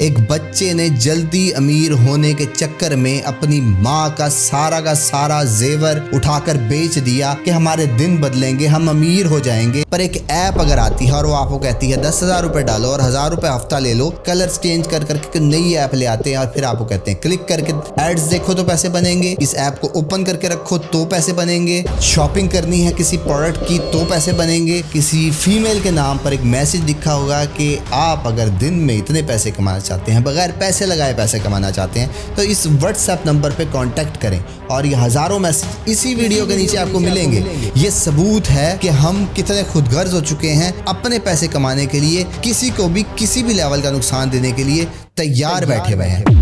एक बच्चे ने जल्दी अमीर होने के चक्कर में अपनी माँ का सारा जेवर उठाकर बेच दिया कि हमारे दिन बदलेंगे, हम अमीर हो जाएंगे। पर एक ऐप अगर आती है और वो आपको कहती है 10,000 रुपए डालो और 1,000 रुपए हफ्ता ले लो, कलर्स चेंज कर करके नई ऐप ले आते हैं और फिर आपको कहते हैं क्लिक करके एड्स देखो तो पैसे बनेंगे, इस ऐप को ओपन करके रखो तो पैसे बनेंगे, शॉपिंग करनी है किसी प्रोडक्ट की तो पैसे बनेंगे। किसी फीमेल के नाम पर एक मैसेज लिखा होगा कि आप अगर दिन में इतने पैसे कमाना चाहते हैं, बगैर पैसे लगाए पैसे कमाना चाहते हैं, तो इस व्हाट्सएप नंबर पे कांटेक्ट करें। और ये हजारों मैसेज इसी वीडियो के नीचे आपको मिलेंगे। ये सबूत है कि हम कितने खुदगर्ज हो चुके हैं, अपने पैसे कमाने के लिए किसी को भी किसी भी लेवल का नुकसान देने के लिए तैयार बैठे हुए हैं।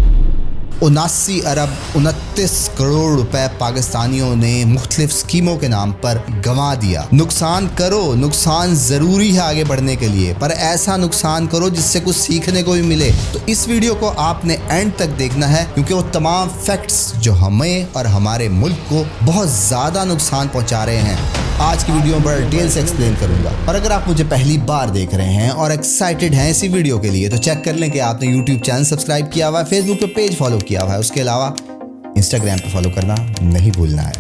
79 अरब 29 करोड़ रुपए पाकिस्तानियों ने मुख्तलिफ स्कीमों के नाम पर गंवा दिया। नुकसान करो, नुकसान ज़रूरी है आगे बढ़ने के लिए, पर ऐसा नुकसान करो जिससे कुछ सीखने को भी मिले। तो इस वीडियो को आपने एंड तक देखना है, क्योंकि वो तमाम फैक्ट्स जो हमें और हमारे मुल्क को बहुत ज़्यादा नुकसान पहुँचा रहे हैं, आज की वीडियो में बड़ा डिटेल से एक्सप्लेन करूंगा। और अगर आप मुझे पहली बार देख रहे हैं और एक्साइटेड हैं इसी वीडियो के लिए, तो चेक कर लें कि आपने यूट्यूब चैनल सब्सक्राइब किया हुआ है, फेसबुक पे पेज फॉलो किया हुआ है, उसके अलावा इंस्टाग्राम पे फॉलो करना नहीं भूलना है।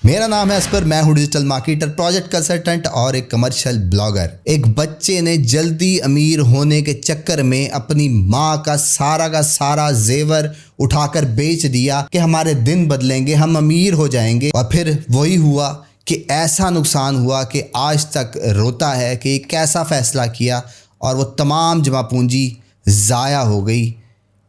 मेरा नाम है असफर, मैं हूँ डिजिटल मार्केटर, प्रोजेक्ट कंसल्टेंट और एक कमर्शियल ब्लॉगर। एक बच्चे ने जल्दी अमीर होने के चक्कर में अपनी माँ का सारा जेवर उठाकर बेच दिया कि हमारे दिन बदलेंगे, हम अमीर हो जाएंगे। और फिर वही हुआ कि ऐसा नुकसान हुआ कि आज तक रोता है कि कैसा फ़ैसला किया, और वो तमाम जमा पूंजी ज़ाया हो गई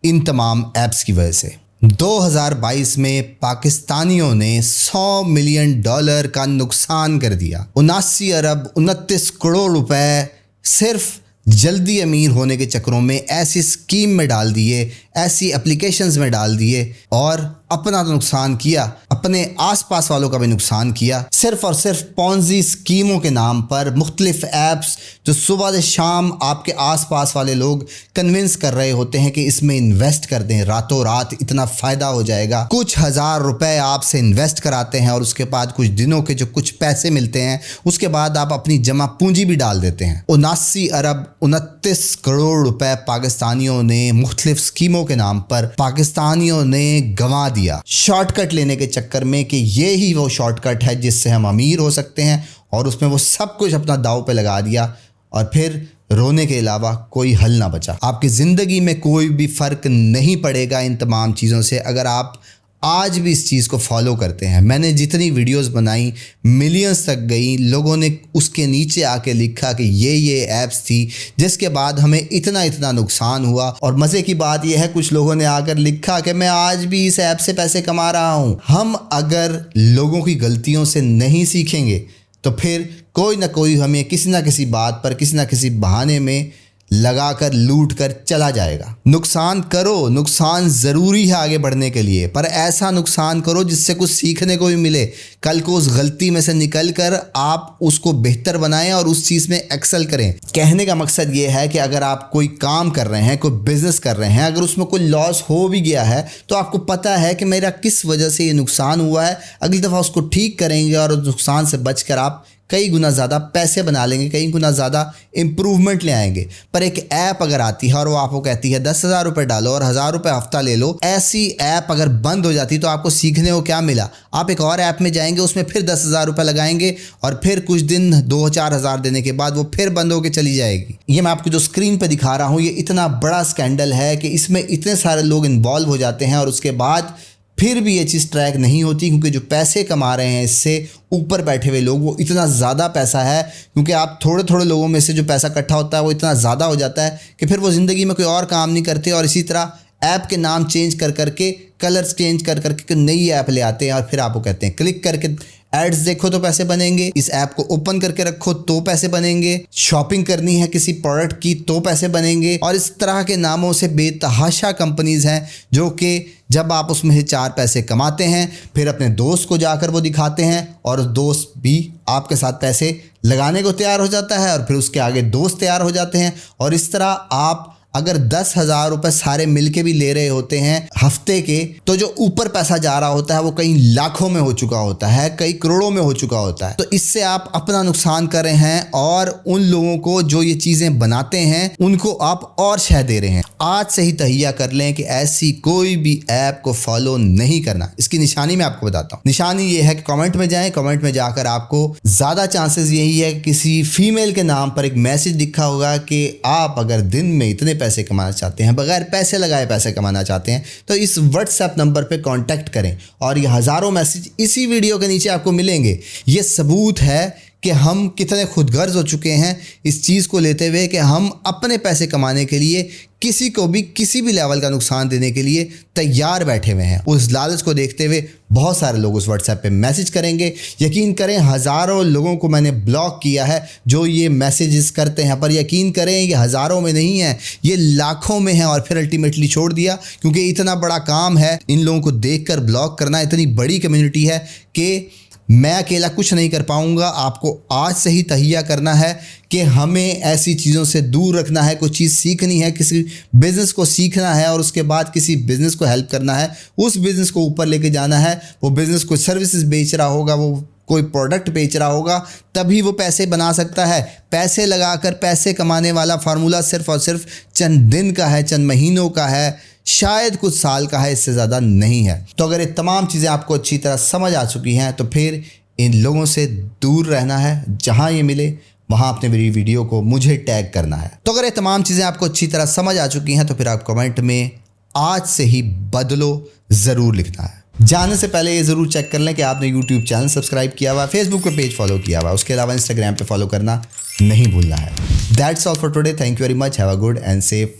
इन तमाम ऐप्स की वजह से। 2022 में पाकिस्तानियों ने $100 मिलियन का नुकसान कर दिया। 79 अरब 29 करोड़ रुपए सिर्फ जल्दी अमीर होने के चक्करों में ऐसी स्कीम में डाल दिए, ऐसी एप्लीकेशंस में डाल दिए, और अपना तो नुकसान किया, अपने आसपास वालों का भी नुकसान किया। सिर्फ और सिर्फ पॉन्जी स्कीमों के नाम पर मुख्तलिफ ऐप्स जो सुबह से शाम आपके आसपास वाले लोग कन्विंस कर रहे होते हैं कि इसमें इन्वेस्ट कर दें, रातों रात इतना फ़ायदा हो जाएगा। कुछ हज़ार रुपए आपसे इन्वेस्ट कराते हैं और उसके बाद कुछ दिनों के जो कुछ पैसे मिलते हैं, उसके बाद आप अपनी जमा पूंजी भी डाल देते हैं। 79 अरब 29 करोड़ रुपए पाकिस्तानियों ने मुख्तलिफ स्कीमों के नाम पर पाकिस्तानियों ने गंवा दिया, शॉर्टकट लेने के चक्कर में कि ये ही वो शॉर्टकट है जिससे हम अमीर हो सकते हैं, और उसमें वो सब कुछ अपना दांव पे लगा दिया, और फिर रोने के अलावा कोई हल ना बचा। आपकी ज़िंदगी में कोई भी फ़र्क नहीं पड़ेगा इन तमाम चीज़ों से अगर आप आज भी इस चीज़ को फॉलो करते हैं। मैंने जितनी वीडियोस बनाई मिलियंस तक गई, लोगों ने उसके नीचे आके लिखा कि ये ऐप्स थी जिसके बाद हमें इतना नुकसान हुआ। और मज़े की बात यह है, कुछ लोगों ने आकर लिखा कि मैं आज भी इस ऐप से पैसे कमा रहा हूँ। हम अगर लोगों की गलतियों से नहीं सीखेंगे तो फिर कोई ना कोई हमें किसी ना किसी बात पर, किसी ना किसी बहाने में लगाकर लूट कर चला जाएगा। नुकसान करो, नुकसान ज़रूरी है आगे बढ़ने के लिए, पर ऐसा नुकसान करो जिससे कुछ सीखने को भी मिले। कल को उस गलती में से निकल कर आप उसको बेहतर बनाएं और उस चीज़ में एक्सेल करें। कहने का मकसद ये है कि अगर आप कोई काम कर रहे हैं, कोई बिज़नेस कर रहे हैं, अगर उसमें कोई लॉस हो भी गया है तो आपको पता है कि मेरा किस वजह से ये नुकसान हुआ है, अगली दफ़ा उसको ठीक करेंगे और उस नुकसान से बचकर आप कई गुना ज़्यादा पैसे बना लेंगे, कई गुना ज़्यादा इम्प्रूवमेंट ले आएंगे। पर एक ऐप अगर आती है और वो आपको कहती है 10,000 रुपये डालो और 1,000 रुपये हफ्ता ले लो, ऐसी ऐप अगर बंद हो जाती तो आपको सीखने को क्या मिला? आप एक और ऐप में जाएंगे, उसमें फिर 10,000 रुपये लगाएंगे और फिर कुछ दिन 2-4 हज़ार देने के बाद वो फिर बंद होकर चली जाएगी। ये मैं आपको जो स्क्रीन पर दिखा रहा हूँ, ये इतना बड़ा स्कैंडल है कि इसमें इतने सारे लोग इन्वॉल्व हो जाते हैं और उसके बाद फिर भी ये चीज़ ट्रैक नहीं होती, क्योंकि जो पैसे कमा रहे हैं इससे ऊपर बैठे हुए लोग, वो इतना ज़्यादा पैसा है, क्योंकि आप थोड़े लोगों में से जो पैसा इकट्ठा होता है वो इतना ज़्यादा हो जाता है कि फिर वो ज़िंदगी में कोई और काम नहीं करते, और इसी तरह ऐप के नाम चेंज कर करके, कलर्स चेंज कर करके नई ऐप ले आते हैं और फिर आपको कहते हैं क्लिक करके एड्स देखो तो पैसे बनेंगे, इस ऐप को ओपन करके रखो तो पैसे बनेंगे, शॉपिंग करनी है किसी प्रोडक्ट की तो पैसे बनेंगे। और इस तरह के नामों से बेतहाशा कंपनीज हैं जो कि जब आप उसमें से 4 पैसे कमाते हैं फिर अपने दोस्त को जाकर वो दिखाते हैं, और दोस्त भी आपके साथ पैसे लगाने को तैयार हो जाता है, और फिर उसके आगे दोस्त तैयार हो जाते हैं, और इस तरह आप अगर 10,000 रुपए सारे मिलके भी ले रहे होते हैं हफ्ते के, तो जो ऊपर पैसा जा रहा होता है वो कई लाखों में हो चुका होता है, कई करोड़ों में हो चुका होता है। तो इससे आप अपना नुकसान कर रहे हैं और उन लोगों को जो ये चीजें बनाते हैं उनको आप और शह दे रहे हैं। आज से ही तहिया कर लें कि ऐसी कोई भी ऐप को फॉलो नहीं करना। इसकी निशानी मैं आपको बताता हूँ। निशानी ये है कि कमेंट में जाएं, कमेंट में जाकर आपको ज्यादा चांसेस यही है कि किसी फीमेल के नाम पर एक मैसेज लिखा होगा कि आप अगर दिन में इतने पैसे कमाना चाहते हैं, बगैर पैसे लगाए पैसे कमाना चाहते हैं, तो इस व्हाट्सएप नंबर पे कांटेक्ट करें। और ये हजारों मैसेज इसी वीडियो के नीचे आपको मिलेंगे। ये सबूत है कि हम कितने खुदगर्ज हो चुके हैं इस चीज़ को लेते हुए कि हम अपने पैसे कमाने के लिए किसी को भी किसी भी लेवल का नुकसान देने के लिए तैयार बैठे हुए हैं। उस लालच को देखते हुए बहुत सारे लोग उस व्हाट्सएप पे मैसेज करेंगे। यकीन करें हज़ारों लोगों को मैंने ब्लॉक किया है जो ये मैसेजेस करते हैं, पर यकीन करें ये हज़ारों में नहीं है, ये लाखों में है। और फिर अल्टीमेटली छोड़ दिया क्योंकि इतना बड़ा काम है इन लोगों को देखकर ब्लॉक करना। इतनी बड़ी कम्युनिटी है कि मैं अकेला कुछ नहीं कर पाऊंगा। आपको आज से ही तहिया करना है कि हमें ऐसी चीज़ों से दूर रखना है। कुछ चीज़ सीखनी है, किसी बिज़नेस को सीखना है और उसके बाद किसी बिज़नेस को हेल्प करना है, उस बिज़नेस को ऊपर लेके जाना है। वो बिज़नेस कोई सर्विसेज बेच रहा होगा, वो कोई प्रोडक्ट बेच रहा होगा, तभी वो पैसे बना सकता है। पैसे लगाकर पैसे कमाने वाला फार्मूला सिर्फ और सिर्फ चंद दिन का है, चंद महीनों का है, शायद कुछ साल का है, इससे ज़्यादा नहीं है। तो अगर ये तमाम चीज़ें आपको अच्छी तरह समझ आ चुकी हैं तो फिर इन लोगों से दूर रहना है। जहाँ ये मिले वहाँ अपने मेरी वीडियो को मुझे टैग करना है। तो अगर ये तमाम चीज़ें आपको अच्छी तरह समझ आ चुकी हैं तो फिर आप कमेंट में आज से ही बदलो ज़रूर लिखना है। जाने से पहले ये ज़रूर चेक कर लें कि आपने यूट्यूब चैनल सब्सक्राइब किया हुआ, फेसबुक पे पेज फॉलो किया हुआ, उसके अलावा इंस्टाग्राम पे फॉलो करना नहीं भूलना है। That's all for today. Thank you very much. Have a good and safe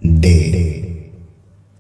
day.